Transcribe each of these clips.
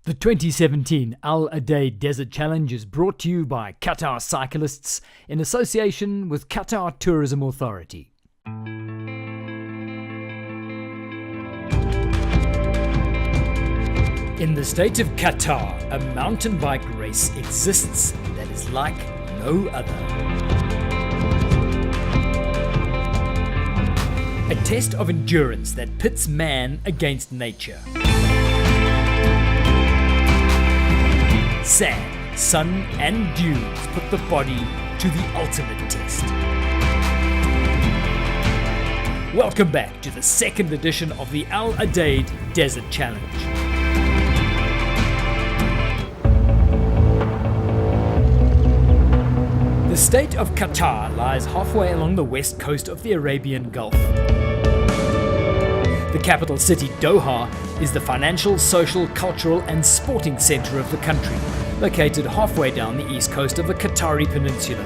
The 2017 Adaid Desert Challenge is brought to you by Qatar cyclists in association with Qatar Tourism Authority. In the state of Qatar, a mountain bike race exists that is like no other. A test of endurance that pits man against nature. Sand, sun and dunes put the body to the ultimate test. Welcome back to the second edition of the Adaid Desert Challenge. The state of Qatar lies halfway along the west coast of the Arabian Gulf. The capital city, Doha, is the financial, social, cultural and sporting centre of the country, located halfway down the east coast of the Qatari peninsula.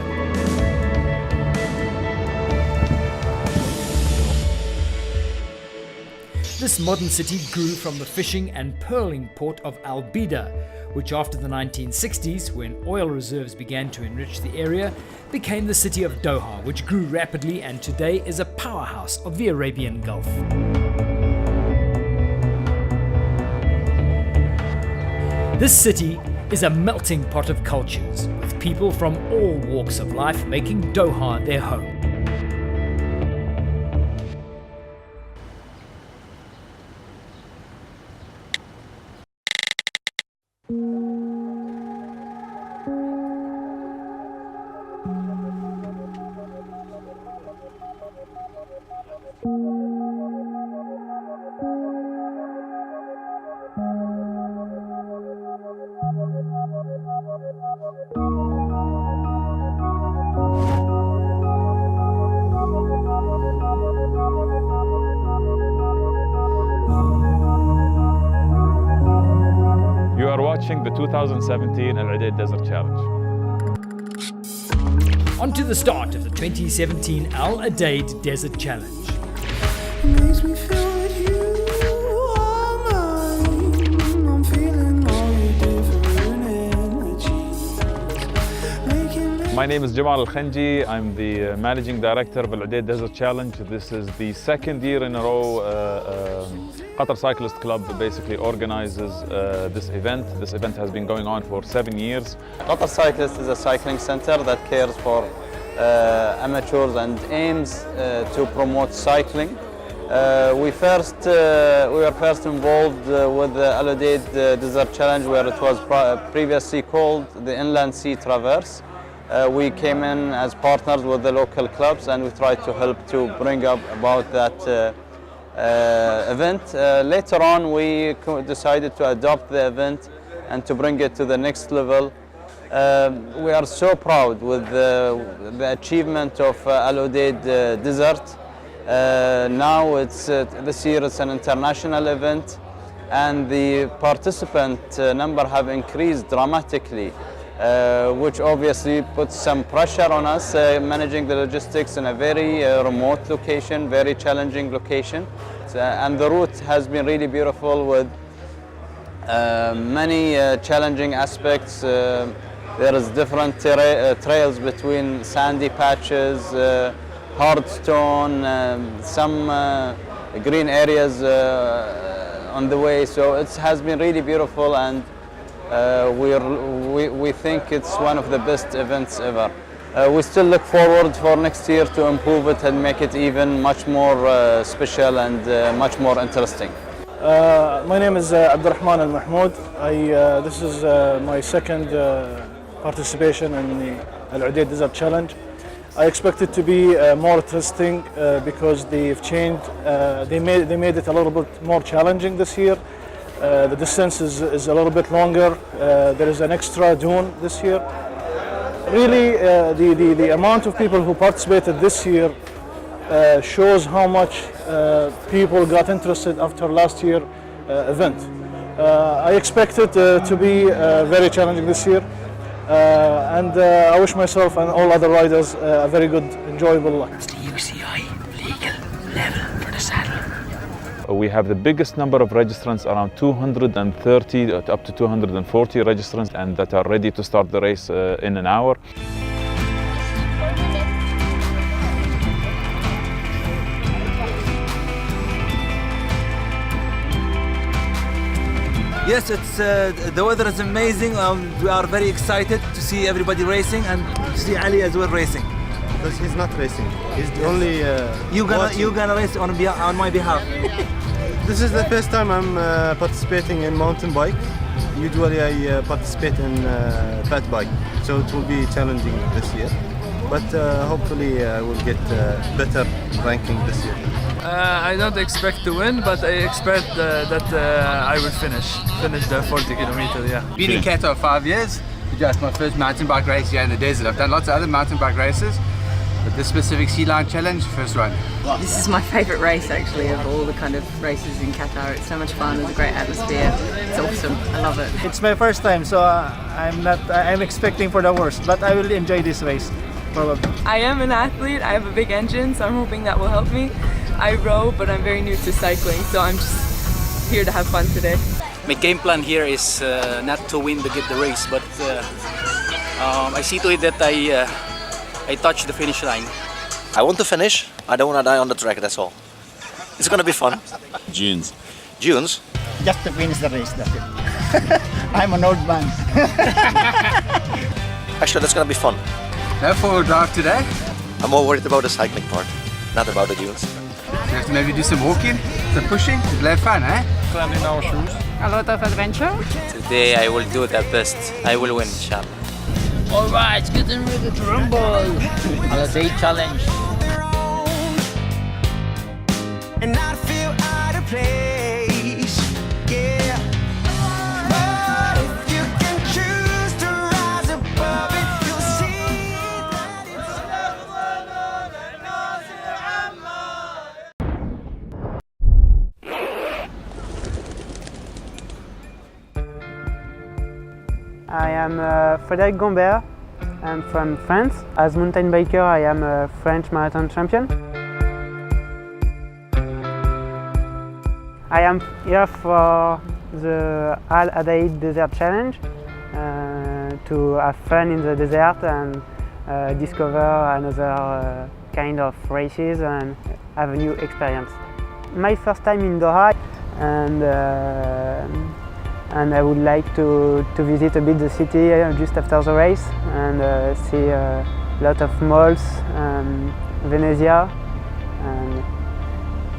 This modern city grew from the fishing and pearling port of Al-Bida, which after the 1960s, when oil reserves began to enrich the area, became the city of Doha, which grew rapidly and today is a powerhouse of the Arabian Gulf. This city is a melting pot of cultures, with people from all walks of life making Doha their home. You are watching the 2017 Adaid Desert Challenge. On to the start of the 2017 Adaid Desert Challenge. Makes me feel that you are mine. I'm feeling all your different energies. My name is Jamal Al-Khanji. I'm the Managing Director of Adaid Desert Challenge. This is the second year in a row Qatar Cyclist Club basically organizes this event. This event has been going on for 7 years. Qatar Cyclist is a cycling center that cares for amateurs and aims to promote cycling. We were first involved with the Adaid Desert Challenge, where it was previously called the Inland Sea Traverse. We came in as partners with the local clubs and we tried to help to bring up about that event. Later on, we decided to adopt the event and to bring it to the next level. We are so proud with the achievement of Adaid Desert. Now this year it's an international event and the participant number have increased dramatically, which obviously puts some pressure on us managing the logistics in a very remote location, very challenging location. And the route has been really beautiful with many challenging aspects. There is different trails between sandy patches, hard stone, some green areas on the way. So it has been really beautiful and we think it's one of the best events ever. We still look forward for next year to improve it and make it even much more special and much more interesting. My name is Abdurrahman Al Mahmoud. This is my second participation in the Adaid Desert Challenge. I expect it to be more interesting because they've changed. They made it a little bit more challenging this year. The distance is a little bit longer. There is an extra dune this year. Really, the amount of people who participated this year shows how much people got interested after last year's event. I expect it to be very challenging this year, and I wish myself and all other riders a very good, enjoyable luck. What's the UCI legal level for the saddle? We have the biggest number of registrants, around 230 up to 240 registrants, and that are ready to start the race in an hour. Yes, it's the weather is amazing. We are very excited to see everybody racing and to see Ali as well racing. Because he's not racing. He's only You gonna race on my behalf. This is the first time I'm participating in mountain bike. Usually I participate in fat bike, so it will be challenging this year. But hopefully I will get better ranking this year. I don't expect to win, but I expect that I will finish the 40 kilometers. Yeah. Been in Qatar 5 years. Just my first mountain bike race here in the desert. I've done lots of other mountain bike races, but this specific Sea Lion Challenge, first one. This is my favourite race actually of all the kind of races in Qatar. It's so much fun. There's a great atmosphere. It's awesome. I love it. It's my first time, so I'm expecting for the worst, but I will enjoy this race. Probably. I am an athlete. I have a big engine, so I'm hoping that will help me. I row, but I'm very new to cycling, so I'm just here to have fun today. My game plan here is not to win to get the race, but I see to it that I touch the finish line. I want to finish. I don't want to die on the track, that's all. It's going to be fun. Dunes. Dunes? Just to finish the race, that's it. I'm an old man. Actually, that's going to be fun. No four-wheel drive today? I'm more worried about the cycling part, not about the dunes. You have to maybe do some walking, some pushing. It'll have fun, eh? Climbing our shoes. A lot of adventure. Today I will do the best. I will win, inshallah. Alright, it's getting ready to rumble. Aladaid challenge. And I feel out of place, yeah. But if you can choose to rise above it, you'll see that I am Frédéric Gombert. I'm from France. As mountain biker, I am a French marathon champion. I am here for the Adaid Desert Challenge to have fun in the desert and discover another kind of races and have a new experience. My first time in Doha, and I would like to visit a bit the city just after the race and see a lot of malls, Venezia, and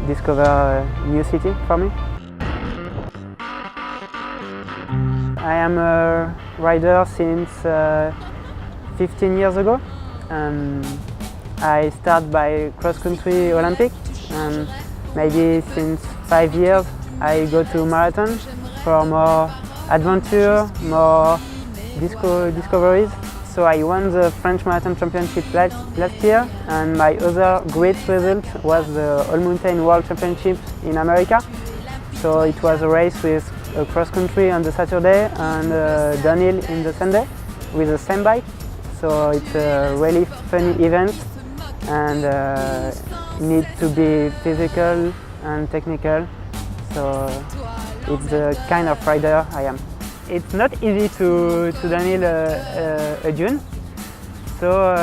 discover a new city for me. I am a rider since 15 years ago. I started by cross-country Olympic, and maybe since 5 years I go to marathon for more adventure, more discoveries. So I won the French Marathon Championship last year, and my other great result was the All Mountain World Championship in America. So it was a race with cross-country on the Saturday and downhill in the Sunday with the same bike. So it's a really funny event and need to be physical and technical. So it's the kind of rider I am. It's not easy to downhill a dune. So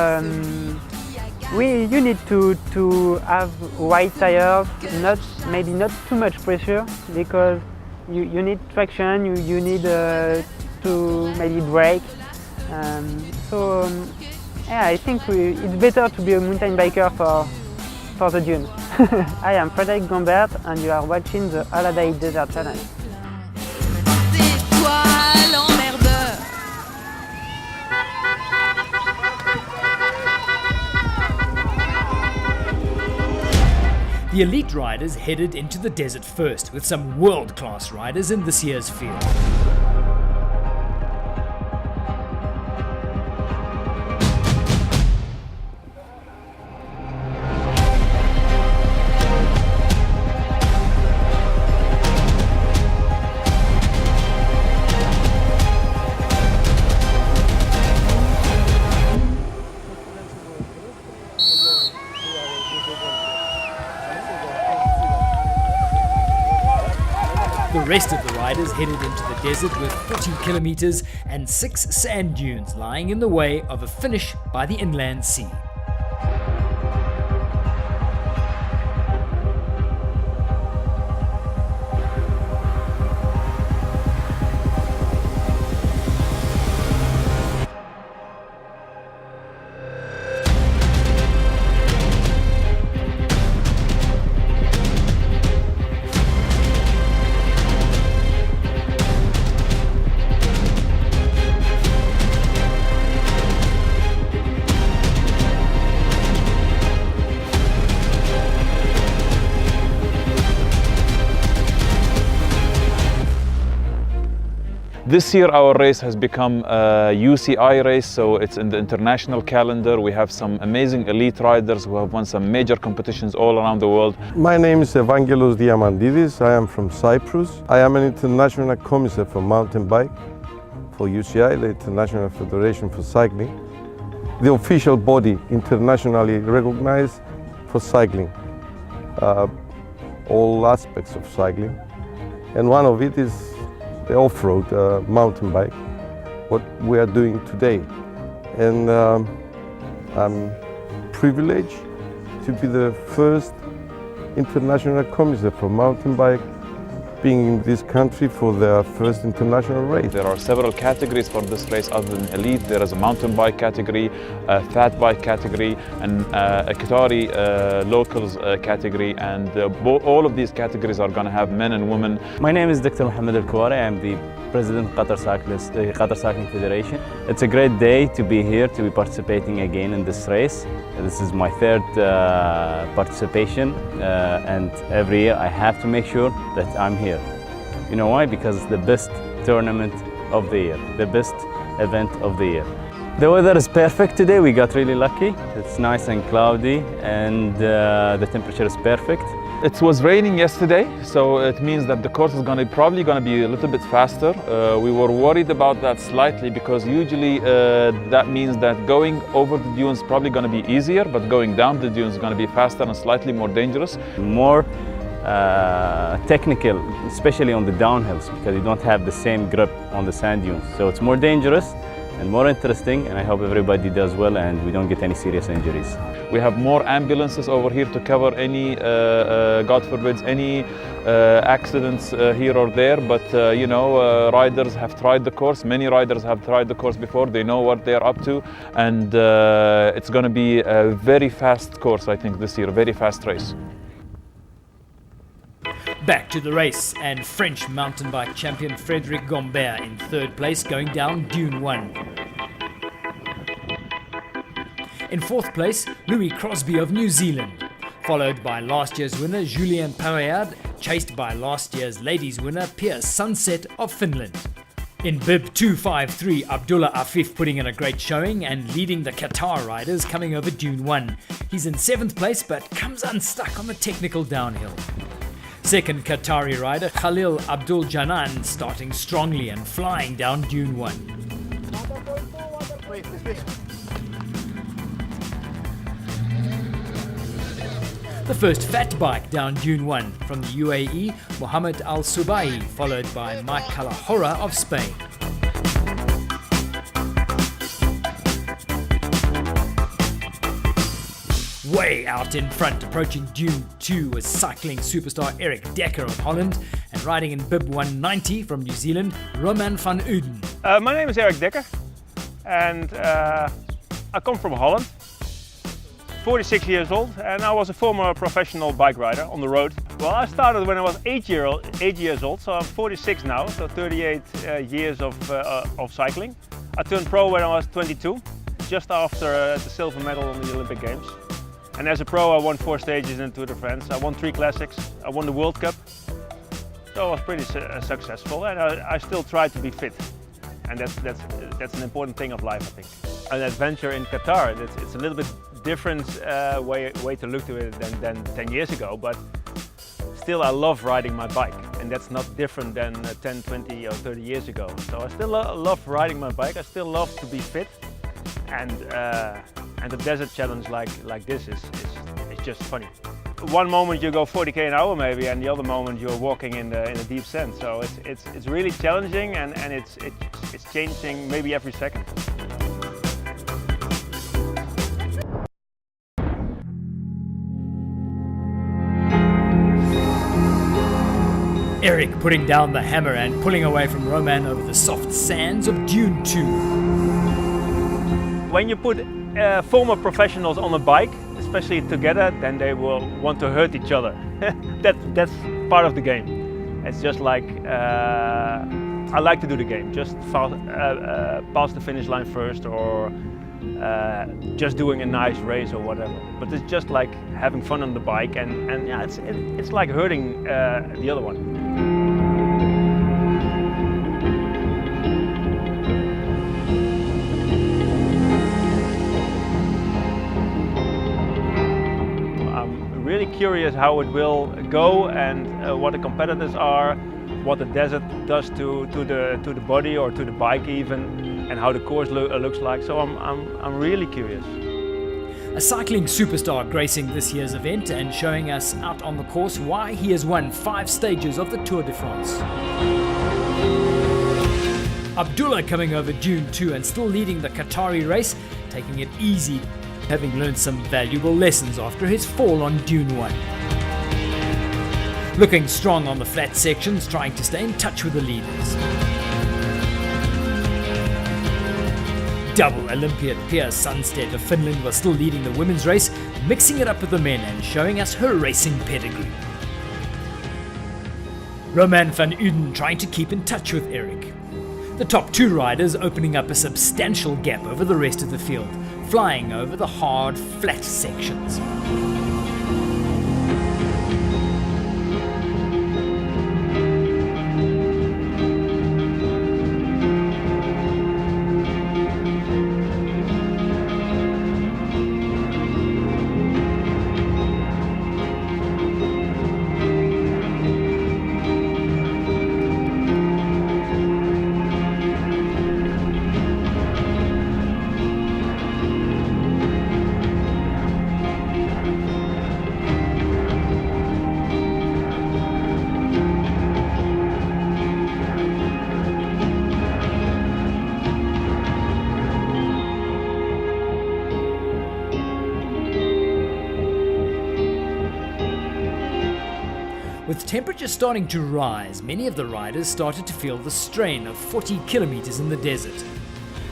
you need to have wide tires, maybe not too much pressure, because you need traction, you need to maybe brake. Yeah, I think it's better to be a mountain biker for the dune. I am Frédéric Gombert and you are watching the Aladaid Desert Challenge. The elite riders headed into the desert first, with some world-class riders in this year's field. rest of the riders headed into the desert with 40 kilometers and 6 sand dunes lying in the way of a finish by the inland sea. This year our race has become a UCI race, so it's in the international calendar. We have some amazing elite riders who have won some major competitions all around the world. My name is Evangelos Diamandidis. I am from Cyprus. I am an international commissar for mountain bike for UCI, the International Federation for Cycling, the official body internationally recognized for cycling, all aspects of cycling. And one of it is the off-road mountain bike, what we are doing today. And I'm privileged to be the first international commissar for mountain bike being in this country for their first international race. There are several categories for this race other than elite. There is a mountain bike category, a fat bike category, and a Qatari locals category, and all of these categories are going to have men and women. My name is Dr. Mohammed Al-Kouari. I am the President of Qatar Cycling Federation. It's a great day to be here, to be participating again in this race. This is my third participation, and every year I have to make sure that I'm here. You know why? Because it's the best tournament of the year, the best event of the year. The weather is perfect today. We got really lucky. It's nice and cloudy, and the temperature is perfect. It was raining yesterday, so it means that the course is probably going to be a little bit faster. We were worried about that slightly because usually that means that going over the dunes is probably going to be easier, but going down the dunes is going to be faster and slightly more dangerous. More technical, especially on the downhills, because you don't have the same grip on the sand dunes. So it's more dangerous and more interesting, and I hope everybody does well and we don't get any serious injuries. We have more ambulances over here to cover any, God forbids, any accidents here or there, but you know, riders have tried the course. Many riders have tried the course before. They know what they're up to, and it's going to be a very fast course, I think, this year, a very fast race. Back to the race, and French mountain bike champion Frédéric Gombert in third place going down Dune 1. In fourth place, Louis Crosby of New Zealand, followed by last year's winner Julien Pareard, chased by last year's ladies winner Pia Sunset of Finland. In bib 253, Abdullah Afif putting in a great showing and leading the Qatar riders coming over Dune 1. He's in seventh place but comes unstuck on the technical downhill. Second Qatari rider Khalil Abdul Janan starting strongly and flying down Dune 1. The first fat bike down Dune 1 from the UAE, Mohammed Al Subai, followed by Mike Calahorra of Spain. Way out in front, approaching Dune 2 was cycling superstar Eric Dekker of Holland, and riding in bib 190 from New Zealand, Roman van Uden. My name is Eric Dekker, and I come from Holland. 46 years old, and I was a former professional bike rider on the road. Well, I started when I was 8 years old, so I'm 46 now, so 38 years of cycling. I turned pro when I was 22, just after the silver medal on the Olympic Games. And as a pro, I won 4 stages in Tour de France. I won 3 classics. I won the World Cup. So I was pretty successful, and I still try to be fit. And that's an important thing of life, I think. An adventure in Qatar, it's a little bit different way to look to it than 10 years ago, but still I love riding my bike, and that's not different than 10, 20 or 30 years ago. So I still love riding my bike. I still love to be fit, and the desert challenge like this is just funny. one moment you go 40k an hour maybe, and the other moment you're walking in the deep sand. So it's really challenging, and it's changing maybe every second. Eric putting down the hammer and pulling away from Roman over the soft sands of Dune 2. When you put former professionals on a bike, especially together, then they will want to hurt each other. That's part of the game. It's just like, I like to do the game, just pass the finish line first, or just doing a nice race or whatever. But it's just like having fun on the bike, and yeah, it's like hurting the other one. Really curious how it will go, and what the competitors are, what the desert does to the body or to the bike even, and how the course looks like. So I'm really curious. A cycling superstar gracing this year's event and showing us out on the course why he has won 5 stages of the Tour de France. Abdullah coming over Dune 2 and still leading the Qatari race, taking it easy, having learned some valuable lessons after his fall on Dune 1. Looking strong on the flat sections, trying to stay in touch with the leaders. Double Olympiad Pia Sundstedt of Finland was still leading the women's race, mixing it up with the men and showing us her racing pedigree. Roman van Uden trying to keep in touch with Eric. The top 2 riders opening up a substantial gap over the rest of the field, flying over the hard, flat sections. With temperatures starting to rise, many of the riders started to feel the strain of 40 kilometers in the desert.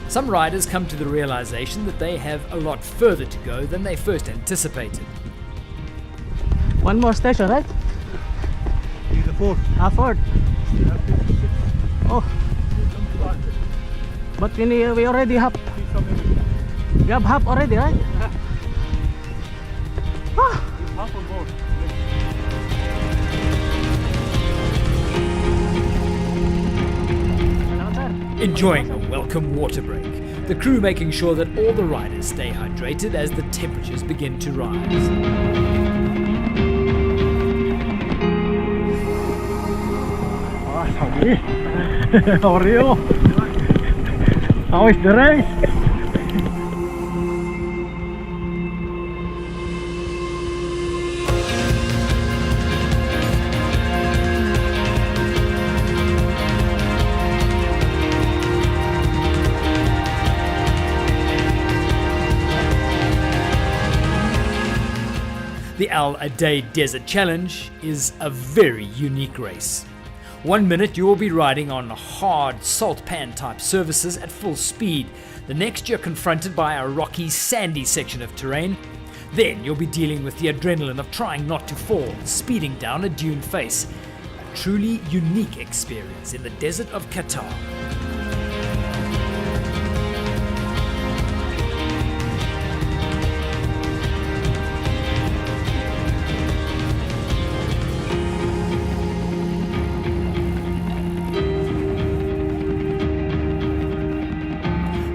Some riders come to the realization that they have a lot further to go than they first anticipated. One more station, right? The 4th. 4th. Oh. But we already have. We have half already, right? Half on board. Enjoying a welcome water break, the crew making sure that all the riders stay hydrated as the temperatures begin to rise. How are you? How is the race? The Adaid Desert Challenge is a very unique race. 1 minute you will be riding on hard salt pan type surfaces at full speed. The next you're confronted by a rocky, sandy section of terrain. Then you'll be dealing with the adrenaline of trying not to fall, speeding down a dune face. A truly unique experience in the desert of Qatar.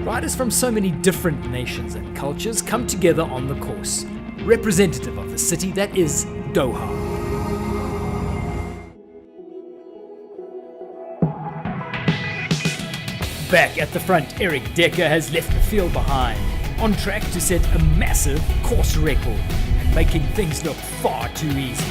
Riders from so many different nations and cultures come together on the course, representative of the city that is Doha. Back at the front, Eric Dekker has left the field behind, on track to set a massive course record. making things look far too easy.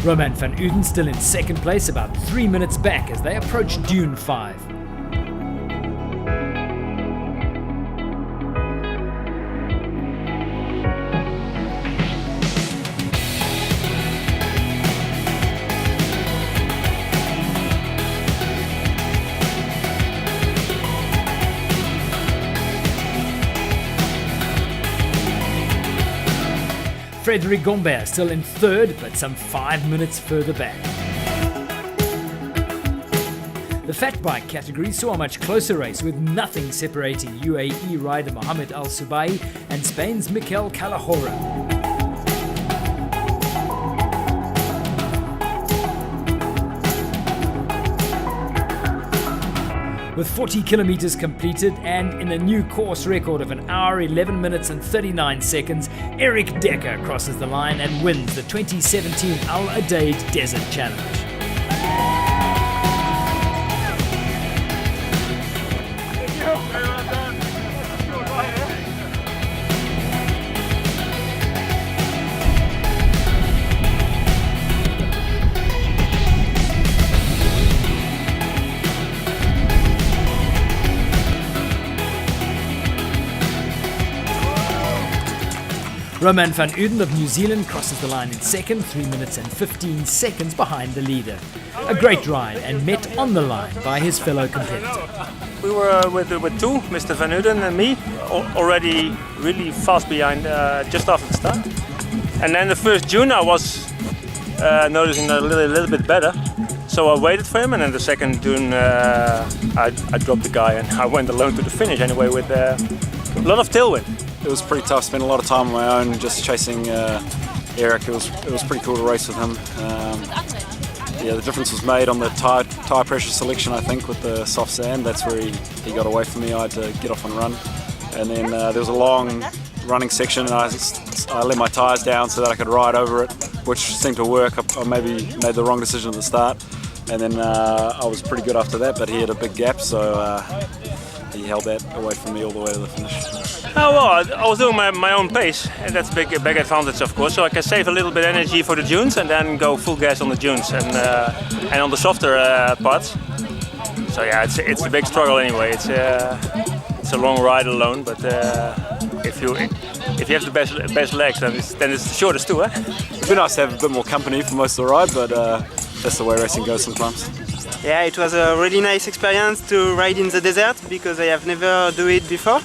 Roman van Uden still in second place, about 3 minutes back as they approach Dune 5. Frédéric Gombert still in third, but some 5 minutes further back. The fat bike category saw a much closer race, with nothing separating UAE rider Mohamed Al Subai and Spain's Mikel Calahorra. With 40 kilometers completed and in a new course record of 1 hour, 11 minutes and 39 seconds, Eric Decker crosses the line and wins the 2017 Aladaid Desert Challenge. Roman van Uden of New Zealand crosses the line in second, 3 minutes and 15 seconds behind the leader. A great ride and met on the line by his fellow competitor. We were with two, Mr. Van Uden and me, already really fast behind just after the start. And then the first dune I was noticing a little bit better. So I waited for him, and then the second dune I dropped the guy and I went alone to the finish anyway with a lot of tailwind. It was pretty tough. Spent a lot of time on my own, just chasing Eric. It was pretty cool to race with him. Yeah, the difference was made on the tyre pressure selection, I think, with the soft sand. That's where he got away from me. I had to get off and run. And then there was a long running section, and I let my tyres down so that I could ride over it, which seemed to work. I maybe made the wrong decision at the start, and then I was pretty good after that, but he had a big gap, so he held that away from me all the way to the finish. Oh, well, I was doing my own pace, and that's a big advantage, of course. So I can save a little bit of energy for the dunes and then go full gas on the dunes and on the softer parts. So yeah, it's a big struggle anyway. It's a long ride alone, but if you have the best legs, then it's the shortest too, eh? It'd be nice to have a bit more company for most of the ride, but that's the way racing goes sometimes. Yeah, it was a really nice experience to ride in the desert because I have never done it before.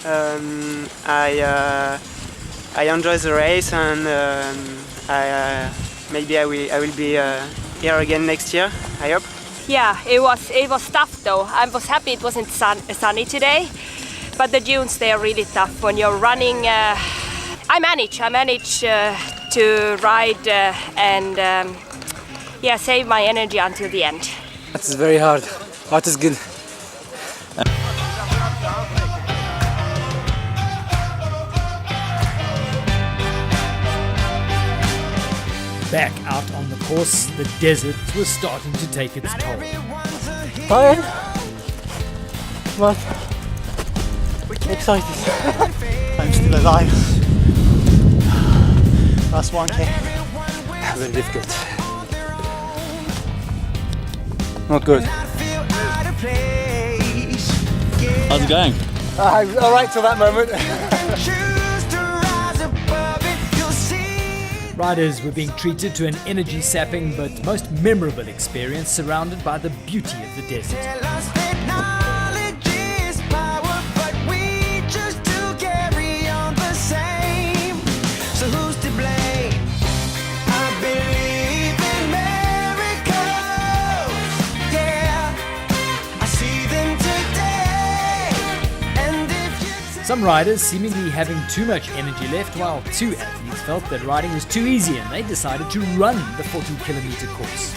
I enjoy the race, and maybe I will be here again next year, I hope. Yeah, it was tough though. I was happy it wasn't sunny today, but the dunes, they are really tough when you're running. I manage to ride and save my energy until the end. It's very hard, but it's good. Back out on the course, the desert was starting to take its toll. Tired, but excited. I'm still alive. Last 1K. Very difficult. Not good. How's it going? All right till that moment. Riders were being treated to an energy-sapping but most memorable experience surrounded by the beauty of the desert. Some riders seemingly having too much energy left, while two athletes felt that riding was too easy and they decided to run the 40-kilometer course.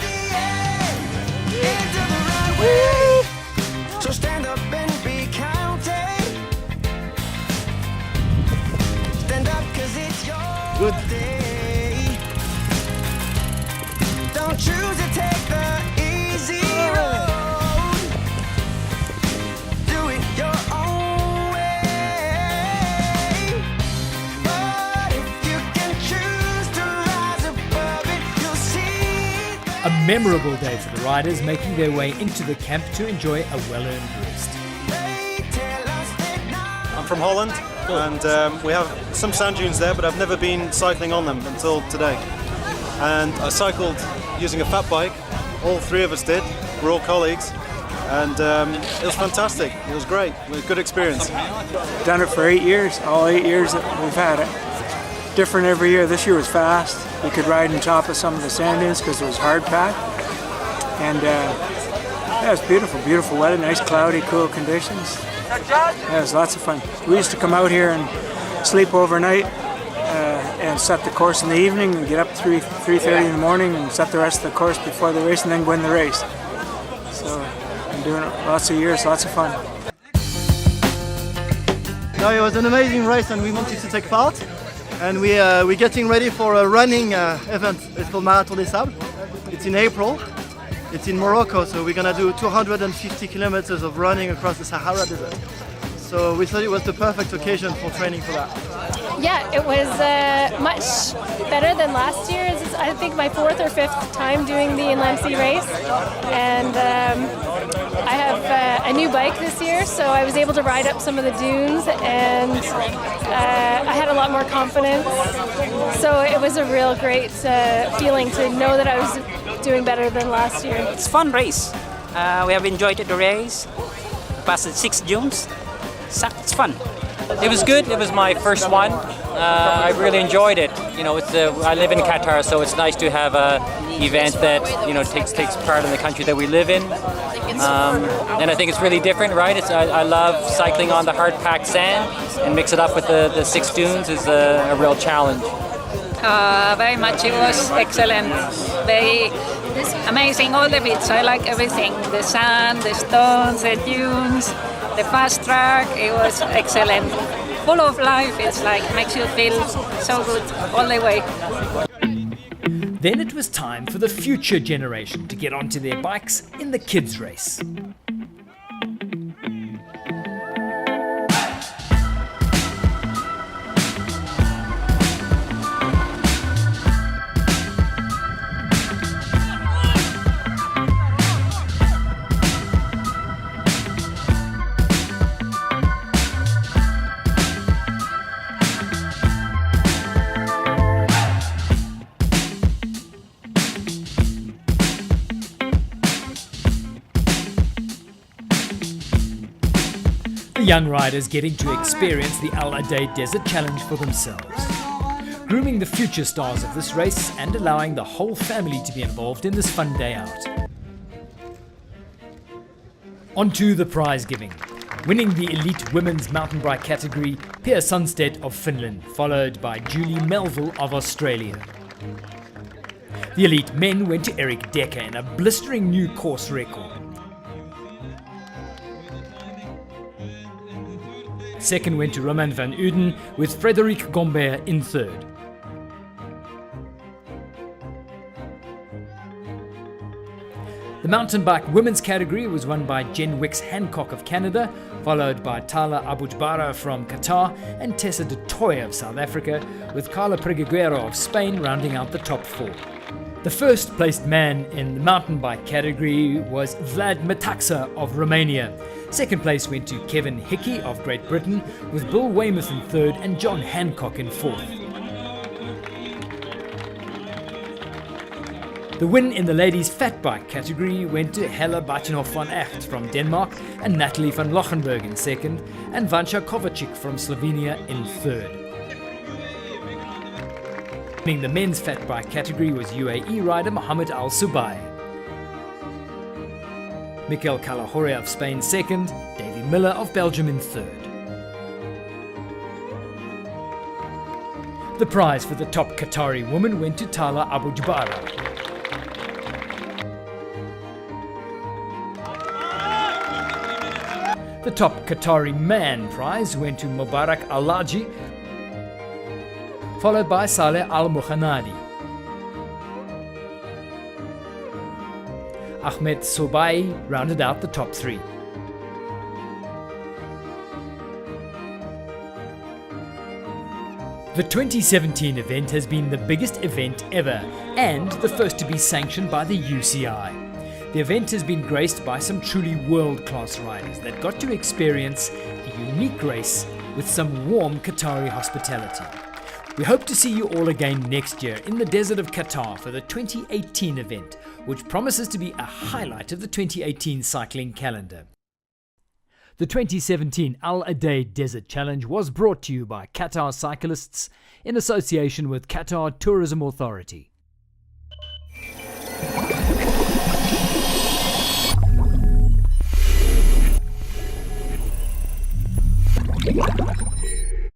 choose to take the easy road, do it your own way. But if you can choose to rise above it, you'll see. A memorable day for the riders making their way into the camp to enjoy a well-earned rest. I'm from Holland, and we have some sand dunes there, but I've never been cycling on them until today. And I cycled using a fat bike. All three of us did. We're all colleagues, and it was fantastic. It was great. It was a good experience. Done it for 8 years. All 8 years that we've had it. Different every year. This year was fast. You could ride on top of some of the sand dunes because it was hard packed, and yeah, it was beautiful. Beautiful weather, nice cloudy, cool conditions. Yeah, it was lots of fun. We used to come out here and sleep overnight and set the course in the evening and get up 3:30 in the morning and set the rest of the course before the race and then win the race. So I'm doing it lots of years, lots of fun. No, it was an amazing race, and we wanted to take part. And we're getting ready for a running event. It's called Marathon des Sables. It's in April. It's in Morocco, so we're gonna do 250 kilometers of running across the Sahara Desert. So we thought it was the perfect occasion for training for that. Yeah, it was much better than last year. This is, I think, my 4th or 5th time doing the inland sea race, and I have a new bike this year, so I was able to ride up some of the dunes, and I had a lot more confidence. So it was a real great feeling to know that I was doing better than last year. It's a fun race. We have enjoyed the race. Passed 6 dunes. It's fun. It was good. It was my first one. I really enjoyed it. You know, I live in Qatar, so it's nice to have a event that takes part in the country that we live in. And I think it's really different, right? I love cycling on the hard-packed sand, and mix it up with the 6 dunes is a real challenge. Very much. It was excellent. Very amazing. All the bits. I like everything. The sand, the stones, the dunes, the fast track. It was excellent. Full of life. It's like makes you feel so good all the way. Then it was time for the future generation to get onto their bikes in the kids' race. Young riders getting to experience the Adaid Desert Challenge for themselves, grooming the future stars of this race and allowing the whole family to be involved in this fun day out. On to the prize giving. Winning the elite women's mountain bike category, Pia Sundstedt of Finland, followed by Julie Melville of Australia. The elite men went to Eric Decker in a blistering new course record. Second went to Roman van Uden, with Frederic Gombert in third. The mountain bike women's category was won by Jen Wicks Hancock of Canada, followed by Tala Abujbara from Qatar and Tessa de Toy of South Africa, with Carla Preguero of Spain rounding out the top 4. The first placed man in the mountain bike category was Vlad Metaxa of Romania. Second place went to Kevin Hickey of Great Britain, with Bill Weymouth in third and John Hancock in fourth. The win in the ladies' fat bike category went to Hella Bachenhoff van Echt from Denmark and Natalie van Lochenberg in second, and Vansha Kovacic from Slovenia in third. Winning the men's fat bike category was UAE rider Mohamed Al Subai. Mikel Calahorre of Spain second, Davy Miller of Belgium in third. The prize for the top Qatari woman went to Tala Abujbara. The top Qatari man prize went to Mubarak Alaji, followed by Saleh Al Mukhanadi. Ahmed Sobai rounded out the top 3. The 2017 event has been the biggest event ever and the first to be sanctioned by the UCI. The event has been graced by some truly world-class riders that got to experience a unique race with some warm Qatari hospitality. We hope to see you all again next year in the desert of Qatar for the 2018 event, which promises to be a highlight of the 2018 cycling calendar. The 2017 Adaid Desert Challenge was brought to you by Qatar cyclists in association with Qatar Tourism Authority. Yeah.